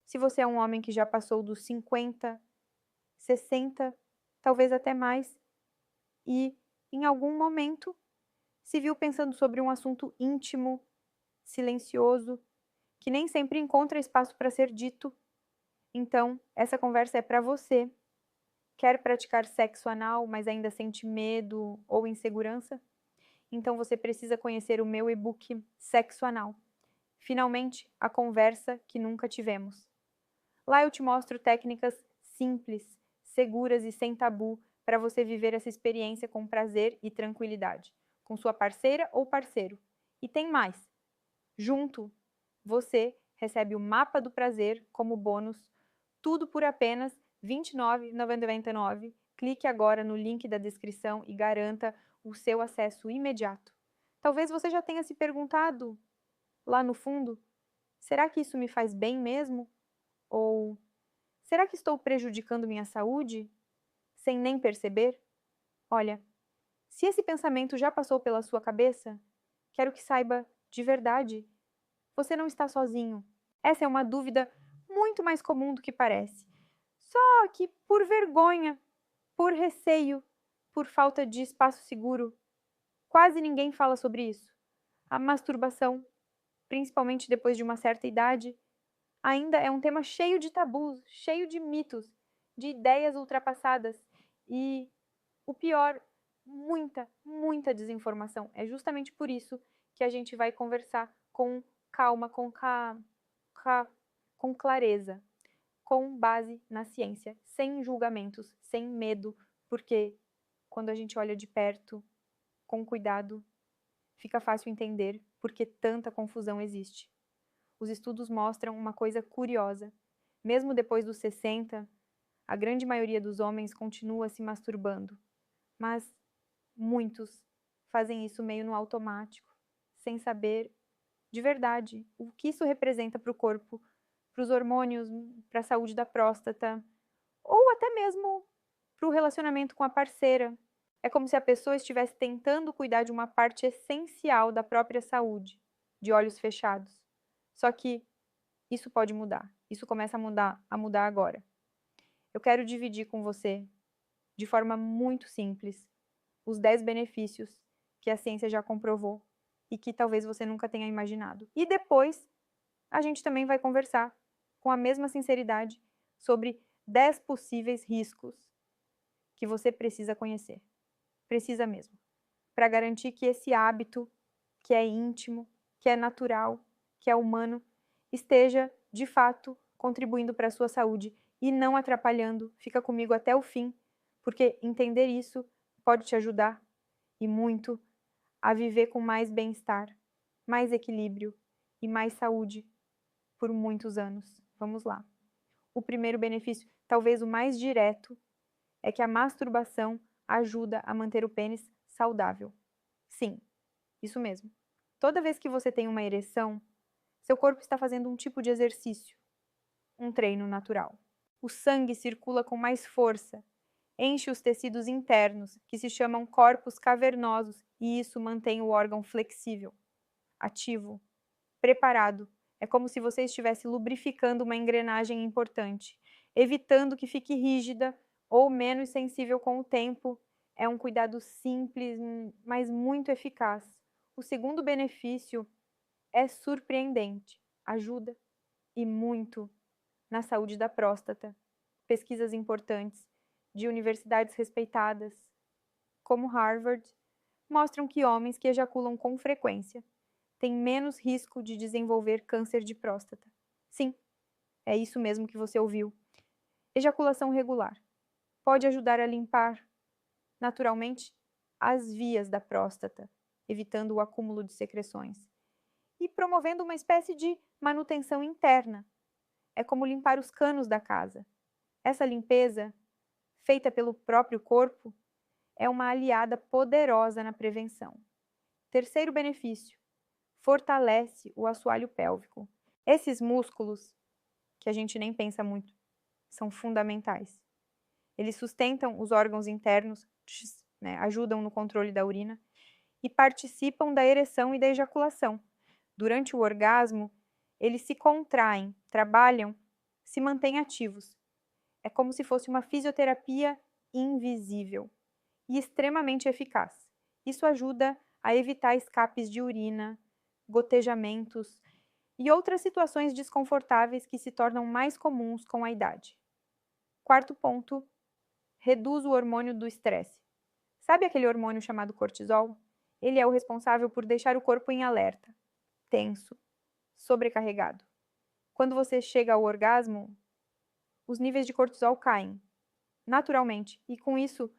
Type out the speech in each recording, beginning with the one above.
Se você é um homem que já passou dos 50, 60, talvez até mais, e em algum momento se viu pensando sobre um assunto íntimo, silencioso, que nem sempre encontra espaço para ser dito. Então, essa conversa é para você. Quer praticar sexo anal, mas ainda sente medo ou insegurança? Então você precisa conhecer o meu e-book Sexo Anal. Finalmente, a conversa que nunca tivemos. Lá eu te mostro técnicas simples, seguras e sem tabu para você viver essa experiência com prazer e tranquilidade, com sua parceira ou parceiro. E tem mais. Junto, você recebe o mapa do prazer como bônus, tudo por apenas R$ 29,99. Clique agora no link da descrição e garanta o seu acesso imediato. Talvez você já tenha se perguntado lá no fundo: será que isso me faz bem mesmo? Ou será que estou prejudicando minha saúde sem nem perceber? Olha, se esse pensamento já passou pela sua cabeça, quero que saiba de verdade, você não está sozinho. Essa é uma dúvida muito mais comum do que parece. Só que por vergonha, por receio, por falta de espaço seguro, quase ninguém fala sobre isso. A masturbação, principalmente depois de uma certa idade, ainda é um tema cheio de tabus, cheio de mitos, de ideias ultrapassadas e, o pior, muita desinformação. É justamente por isso que a gente vai conversar com calma, ca- com clareza, com base na ciência, sem julgamentos, sem medo, porque quando a gente olha de perto, com cuidado, fica fácil entender por que tanta confusão existe. Os estudos mostram uma coisa curiosa. Mesmo depois dos 60, a grande maioria dos homens continua se masturbando, mas muitos fazem isso meio no automático, sem saber de verdade o que isso representa para o corpo, para os hormônios, para a saúde da próstata, ou até mesmo para o relacionamento com a parceira. É como se a pessoa estivesse tentando cuidar de uma parte essencial da própria saúde, de olhos fechados. Só que isso pode mudar. Isso começa a mudar agora. Eu quero dividir com você, de forma muito simples, os 10 benefícios que a ciência já comprovou e que talvez você nunca tenha imaginado. E depois, a gente também vai conversar com a mesma sinceridade sobre 10 possíveis riscos que você precisa conhecer. Precisa mesmo. Para garantir que esse hábito, que é íntimo, que é natural, que é humano, esteja, de fato, contribuindo para a sua saúde e não atrapalhando. Fica comigo até o fim, porque entender isso pode te ajudar e muito a viver com mais bem-estar, mais equilíbrio e mais saúde por muitos anos. Vamos lá. O primeiro benefício, talvez o mais direto, é que a masturbação ajuda a manter o pênis saudável. Sim, isso mesmo. Toda vez que você tem uma ereção, seu corpo está fazendo um tipo de exercício, um treino natural. O sangue circula com mais força, enche os tecidos internos, que se chamam corpos cavernosos, e isso mantém o órgão flexível, ativo, preparado. É como se você estivesse lubrificando uma engrenagem importante, evitando que fique rígida ou menos sensível com o tempo. É um cuidado simples, mas muito eficaz. O segundo benefício é surpreendente. Ajuda e muito na saúde da próstata. Pesquisas importantes de universidades respeitadas, como Harvard, mostram que homens que ejaculam com frequência têm menos risco de desenvolver câncer de próstata. Sim, é isso mesmo que você ouviu. Ejaculação regular pode ajudar a limpar, naturalmente, as vias da próstata, evitando o acúmulo de secreções e promovendo uma espécie de manutenção interna. É como limpar os canos da casa. Essa limpeza, feita pelo próprio corpo, é uma aliada poderosa na prevenção. Terceiro benefício: fortalece o assoalho pélvico. Esses músculos, que a gente nem pensa muito, são fundamentais. Eles sustentam os órgãos internos, né, ajudam no controle da urina e participam da ereção e da ejaculação. Durante o orgasmo, eles se contraem, trabalham se mantêm ativos. É como se fosse uma fisioterapia invisível e extremamente eficaz. Isso ajuda a evitar escapes de urina, gotejamentos e outras situações desconfortáveis que se tornam mais comuns com a idade. Quarto ponto, reduz o hormônio do estresse. Sabe aquele hormônio chamado cortisol? Ele é o responsável por deixar o corpo em alerta, tenso, sobrecarregado. Quando você chega ao orgasmo, os níveis de cortisol caem, naturalmente, e com isso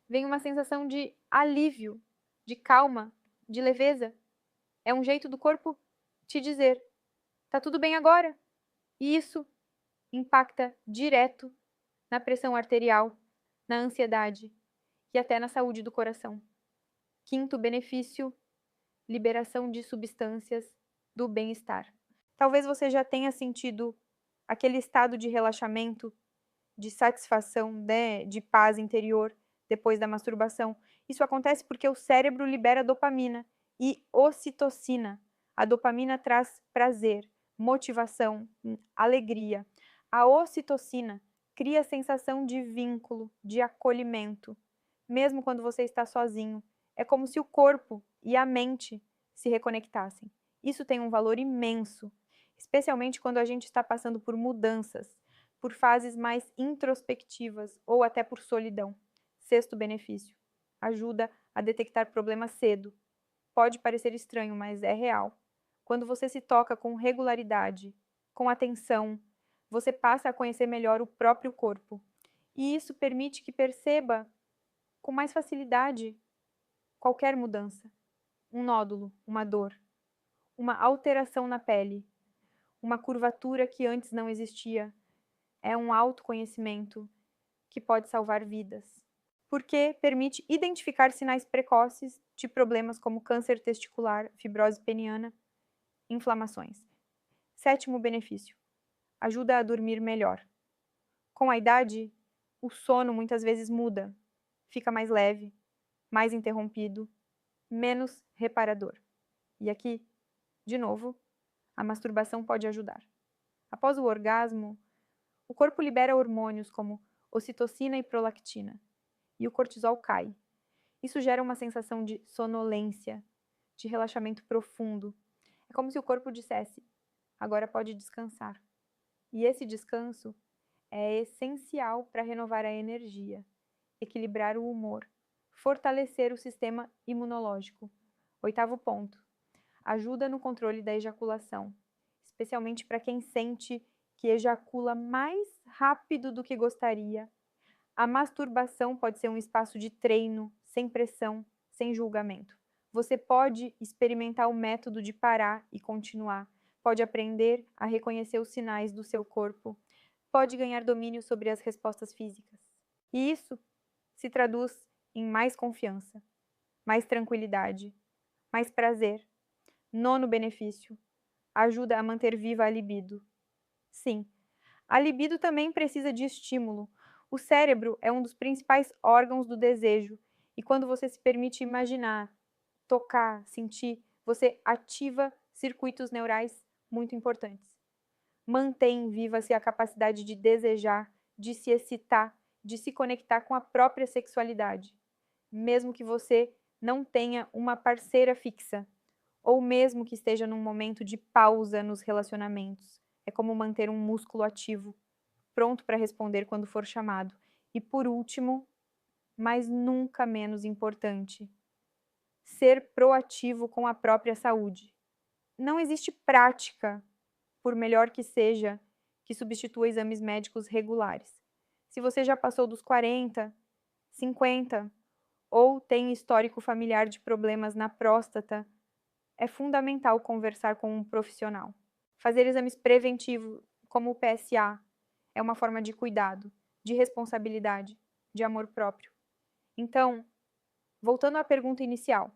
vem uma sensação de alívio, de calma, de leveza. É um jeito do corpo te dizer: tá tudo bem agora. E isso impacta direto na pressão arterial, na ansiedade e até na saúde do coração. Quinto benefício, liberação de substâncias do bem-estar. Talvez você já tenha sentido aquele estado de relaxamento, de satisfação, né, de paz interior depois da masturbação. Isso acontece porque o cérebro libera dopamina e ocitocina. A dopamina traz prazer, motivação, alegria. A ocitocina cria a sensação de vínculo, de acolhimento, mesmo quando você está sozinho. É como se o corpo e a mente se reconectassem. Isso tem um valor imenso, especialmente quando a gente está passando por mudanças, por fases mais introspectivas ou até por solidão. Sexto benefício: ajuda a detectar problemas cedo. Pode parecer estranho, mas é real. Quando você se toca com regularidade, com atenção, você passa a conhecer melhor o próprio corpo. E isso permite que perceba com mais facilidade qualquer mudança. Um nódulo, uma dor, uma alteração na pele, uma curvatura que antes não existia. É um autoconhecimento que pode salvar vidas, porque permite identificar sinais precoces de problemas como câncer testicular, fibrose peniana, inflamações. Sétimo benefício: ajuda a dormir melhor. Com a idade, o sono muitas vezes muda, fica mais leve, mais interrompido, menos reparador. E aqui, de novo, a masturbação pode ajudar. Após o orgasmo, o corpo libera hormônios como ocitocina e prolactina, e o cortisol cai. Isso gera uma sensação de sonolência, de relaxamento profundo. É como se o corpo dissesse: agora pode descansar. E esse descanso é essencial para renovar a energia, equilibrar o humor, fortalecer o sistema imunológico. Oitavo ponto: ajuda no controle da ejaculação, especialmente para quem sente que ejacula mais rápido do que gostaria. A masturbação pode ser um espaço de treino, sem pressão, sem julgamento. Você pode experimentar o método de parar e continuar, pode aprender a reconhecer os sinais do seu corpo, pode ganhar domínio sobre as respostas físicas. E isso se traduz em mais confiança, mais tranquilidade, mais prazer. Nono benefício: ajuda a manter viva a libido. Sim, a libido também precisa de estímulo. O cérebro é um dos principais órgãos do desejo, e quando você se permite imaginar, tocar, sentir, você ativa circuitos neurais muito importantes. Mantém viva-se a capacidade de desejar, de se excitar, de se conectar com a própria sexualidade, mesmo que você não tenha uma parceira fixa, ou mesmo que esteja num momento de pausa nos relacionamentos. É como manter um músculo ativo, pronto para responder quando for chamado. E por último, mas nunca menos importante, ser proativo com a própria saúde. Não existe prática, por melhor que seja, que substitua exames médicos regulares. Se você já passou dos 40, 50 ou tem histórico familiar de problemas na próstata, é fundamental conversar com um profissional. Fazer exames preventivos, como o PSA, é uma forma de cuidado, de responsabilidade, de amor próprio. Então, voltando à pergunta inicial,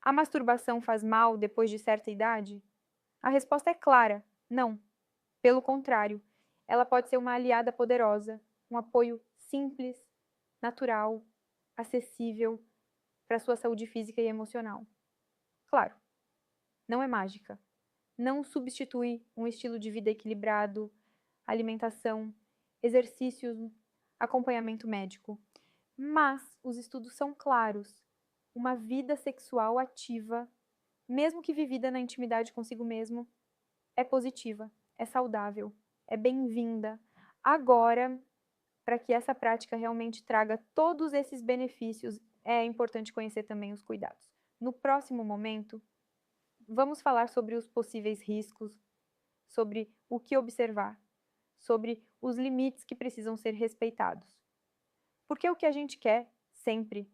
a masturbação faz mal depois de certa idade? A resposta é clara: não. Pelo contrário, ela pode ser uma aliada poderosa, um apoio simples, natural, acessível para a sua saúde física e emocional. Claro, não é mágica. Não substitui um estilo de vida equilibrado, alimentação, exercícios, acompanhamento médico. Mas os estudos são claros. Uma vida sexual ativa, mesmo que vivida na intimidade consigo mesmo, é positiva, é saudável, é bem-vinda. Agora, para que essa prática realmente traga todos esses benefícios, é importante conhecer também os cuidados. No próximo momento, vamos falar sobre os possíveis riscos, sobre o que observar, sobre os limites que precisam ser respeitados. Porque o que a gente quer, sempre,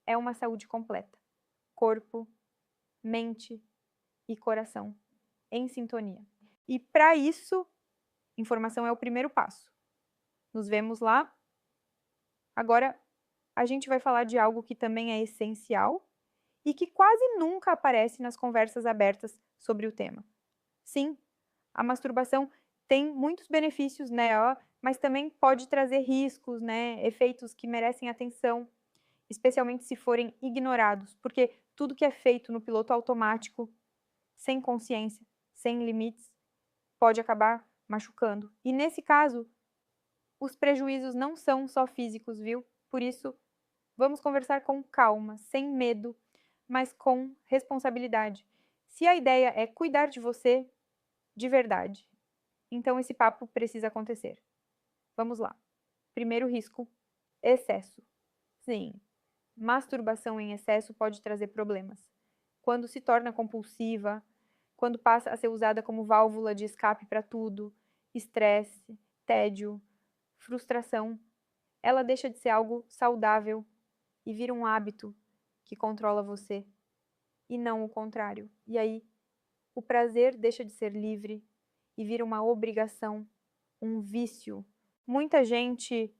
é uma saúde completa. Corpo, mente e coração em sintonia. E para isso, informação é o primeiro passo. Nos vemos lá. Agora, a gente vai falar de algo que também é essencial e que quase nunca aparece nas conversas abertas sobre o tema. Sim, a masturbação tem muitos benefícios, né, mas também pode trazer riscos, né, efeitos que merecem atenção, especialmente se forem ignorados, porque tudo que é feito no piloto automático, sem consciência, sem limites, pode acabar machucando. E nesse caso, os prejuízos não são só físicos, viu? Por isso, vamos conversar com calma, sem medo, mas com responsabilidade. Se a ideia é cuidar de você de verdade, então esse papo precisa acontecer. Vamos lá. Primeiro risco: excesso. Sim, masturbação em excesso pode trazer problemas. Quando se torna compulsiva, quando passa a ser usada como válvula de escape para tudo, estresse, tédio, frustração, ela deixa de ser algo saudável e vira um hábito que controla você, e não o contrário. E aí, o prazer deixa de ser livre e vira uma obrigação, um vício. Muita gente,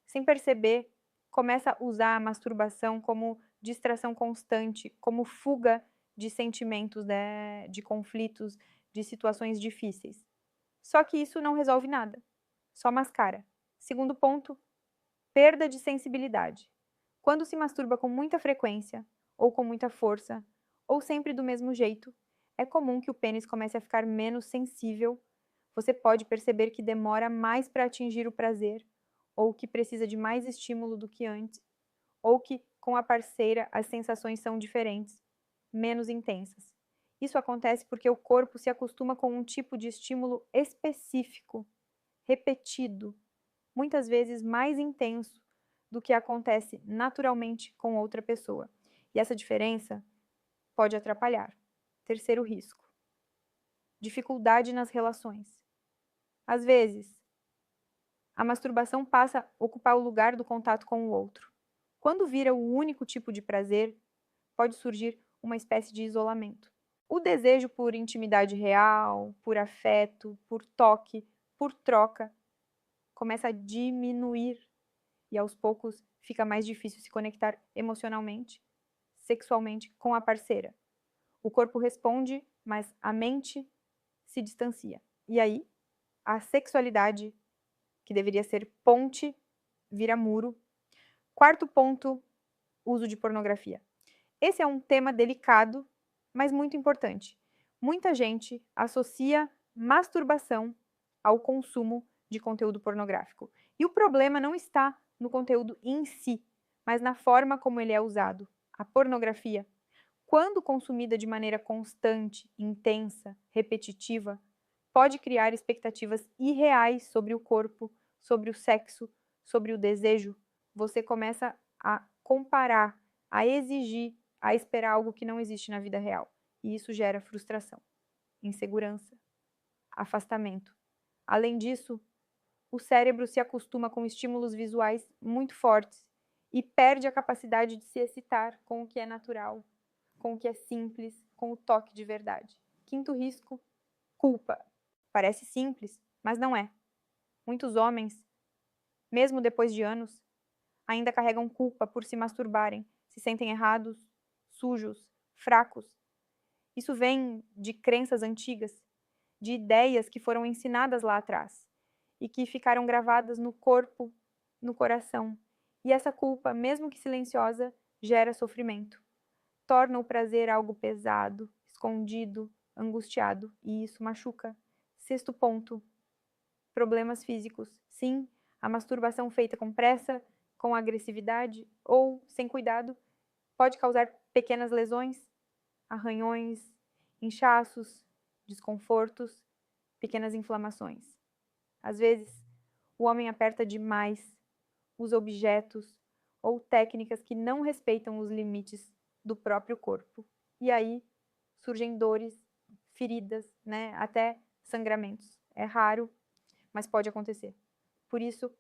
sem perceber, começa a usar a masturbação como distração constante, como fuga de sentimentos, né, de conflitos, de situações difíceis. Só que isso não resolve nada, só mascara. Segundo ponto, perda de sensibilidade. Quando se masturba com muita frequência, ou com muita força, ou sempre do mesmo jeito, é comum que o pênis comece a ficar menos sensível. Você pode perceber que demora mais para atingir o prazer, ou que precisa de mais estímulo do que antes, ou que com a parceira as sensações são diferentes, menos intensas. Isso acontece porque o corpo se acostuma com um tipo de estímulo específico, repetido, muitas vezes mais intenso do que acontece naturalmente com outra pessoa. E essa diferença pode atrapalhar. Terceiro risco: dificuldade nas relações. Às vezes, a masturbação passa a ocupar o lugar do contato com o outro. Quando vira o único tipo de prazer, pode surgir uma espécie de isolamento. O desejo por intimidade real, por afeto, por toque, por troca, começa a diminuir e aos poucos fica mais difícil se conectar emocionalmente, sexualmente com a parceira. O corpo responde, mas a mente se distancia. E aí, a sexualidade, que deveria ser ponte, vira muro. Quarto ponto: uso de pornografia. Esse é um tema delicado, mas muito importante. Muita gente associa masturbação ao consumo de conteúdo pornográfico. E o problema não está no conteúdo em si, mas na forma como ele é usado. A pornografia, quando consumida de maneira constante, intensa, repetitiva, pode criar expectativas irreais sobre o corpo, sobre o sexo, sobre o desejo. Você começa a comparar, a exigir, a esperar algo que não existe na vida real. E isso gera frustração, insegurança, afastamento. Além disso, o cérebro se acostuma com estímulos visuais muito fortes e perde a capacidade de se excitar com o que é natural, com o que é simples, com o toque de verdade. Quinto risco: culpa. Parece simples, mas não é. Muitos homens, mesmo depois de anos, ainda carregam culpa por se masturbarem, se sentem errados, sujos, fracos. Isso vem de crenças antigas, de ideias que foram ensinadas lá atrás e que ficaram gravadas no corpo, no coração. E essa culpa, mesmo que silenciosa, gera sofrimento. Torna o prazer algo pesado, escondido, angustiado, e isso machuca. Sexto ponto: problemas físicos. Sim, a masturbação feita com pressa, com agressividade ou sem cuidado pode causar pequenas lesões, arranhões, inchaços, desconfortos, pequenas inflamações. Às vezes, o homem aperta demais, usa objetos ou técnicas que não respeitam os limites do próprio corpo. E aí surgem dores, feridas, né? Até sangramentos. É raro, mas pode acontecer. Por isso,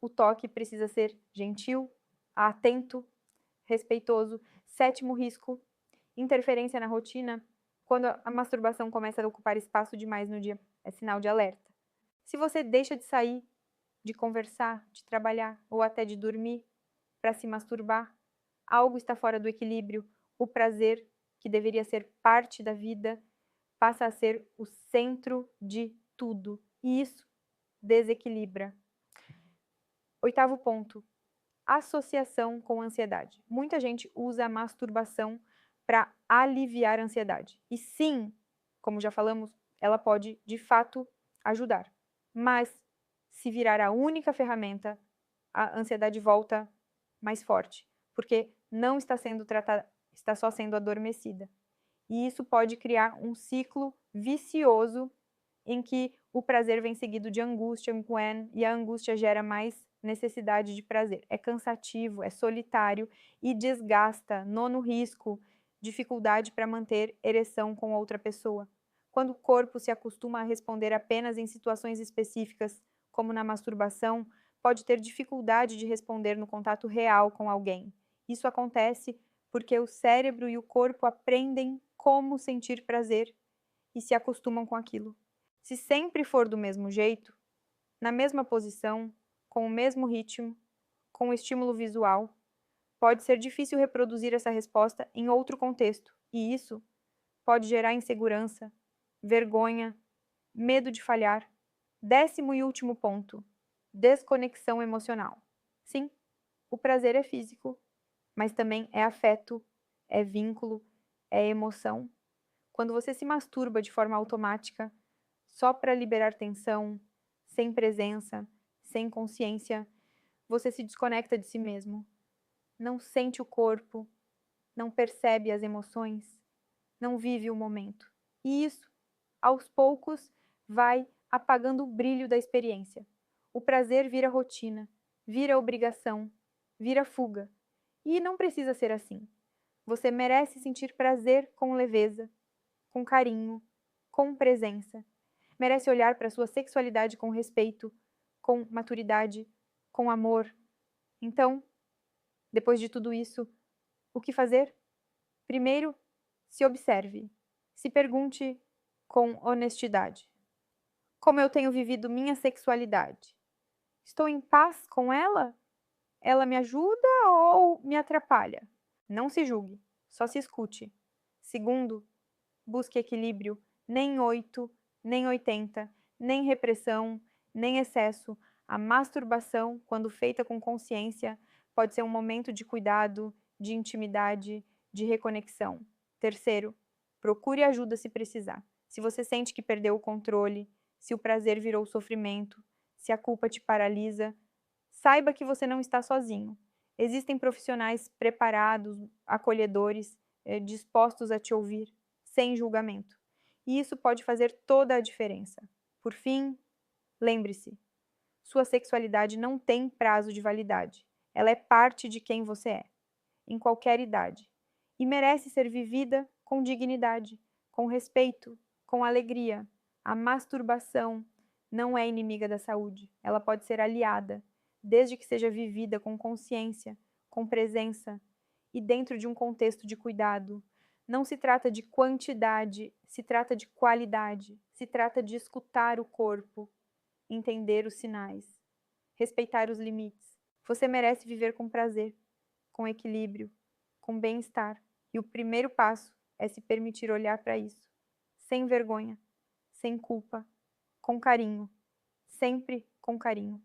o toque precisa ser gentil, atento, respeitoso. Sétimo risco, interferência na rotina. Quando a masturbação começa a ocupar espaço demais no dia, é sinal de alerta. Se você deixa de sair, de conversar, de trabalhar ou até de dormir para se masturbar, algo está fora do equilíbrio. O prazer, que deveria ser parte da vida, passa a ser o centro de tudo. E isso desequilibra. Oitavo ponto, associação com ansiedade. Muita gente usa a masturbação para aliviar a ansiedade. E sim, como já falamos, ela pode de fato ajudar. Mas se virar a única ferramenta, a ansiedade volta mais forte, porque não está sendo tratada, está só sendo adormecida. E isso pode criar um ciclo vicioso em que o prazer vem seguido de angústia, e a angústia gera mais necessidade de prazer. É cansativo, é solitário e desgasta. Nono risco, dificuldade para manter ereção com outra pessoa. Quando o corpo se acostuma a responder apenas em situações específicas, como na masturbação, pode ter dificuldade de responder no contato real com alguém. Isso acontece porque o cérebro e o corpo aprendem como sentir prazer e se acostumam com aquilo. Se sempre for do mesmo jeito, na mesma posição, com o mesmo ritmo, com o estímulo visual, pode ser difícil reproduzir essa resposta em outro contexto, e isso pode gerar insegurança, vergonha, medo de falhar. Décimo e último ponto, desconexão emocional. Sim, o prazer é físico, mas também é afeto, é vínculo, é emoção. Quando você se masturba de forma automática, só para liberar tensão, sem presença, sem consciência, você se desconecta de si mesmo. Não sente o corpo, não percebe as emoções, não vive o momento. E isso, aos poucos, vai apagando o brilho da experiência. O prazer vira rotina, vira obrigação, vira fuga. E não precisa ser assim. Você merece sentir prazer com leveza, com carinho, com presença. Merece olhar para sua sexualidade com respeito, com maturidade, com amor. Então, depois de tudo isso, o que fazer? Primeiro, se observe. Se pergunte com honestidade: como eu tenho vivido minha sexualidade? Estou em paz com ela? Ela me ajuda ou me atrapalha? Não se julgue, só se escute. Segundo, busque equilíbrio, nem 8, nem 80, nem repressão, nem excesso. A masturbação, quando feita com consciência, pode ser um momento de cuidado, de intimidade, de reconexão. Terceiro, procure ajuda se precisar. Se você sente que perdeu o controle, se o prazer virou sofrimento, se a culpa te paralisa, saiba que você não está sozinho. Existem profissionais preparados, acolhedores, dispostos a te ouvir, sem julgamento. E isso pode fazer toda a diferença. Por fim, lembre-se, sua sexualidade não tem prazo de validade. Ela é parte de quem você é, em qualquer idade, e merece ser vivida com dignidade, com respeito, com alegria. A masturbação não é inimiga da saúde, ela pode ser aliada, desde que seja vivida com consciência, com presença e dentro de um contexto de cuidado. Não se trata de quantidade, se trata de qualidade, se trata de escutar o corpo, entender os sinais, respeitar os limites. Você merece viver com prazer, com equilíbrio, com bem-estar. E o primeiro passo é se permitir olhar para isso, sem vergonha, sem culpa, com carinho, sempre com carinho.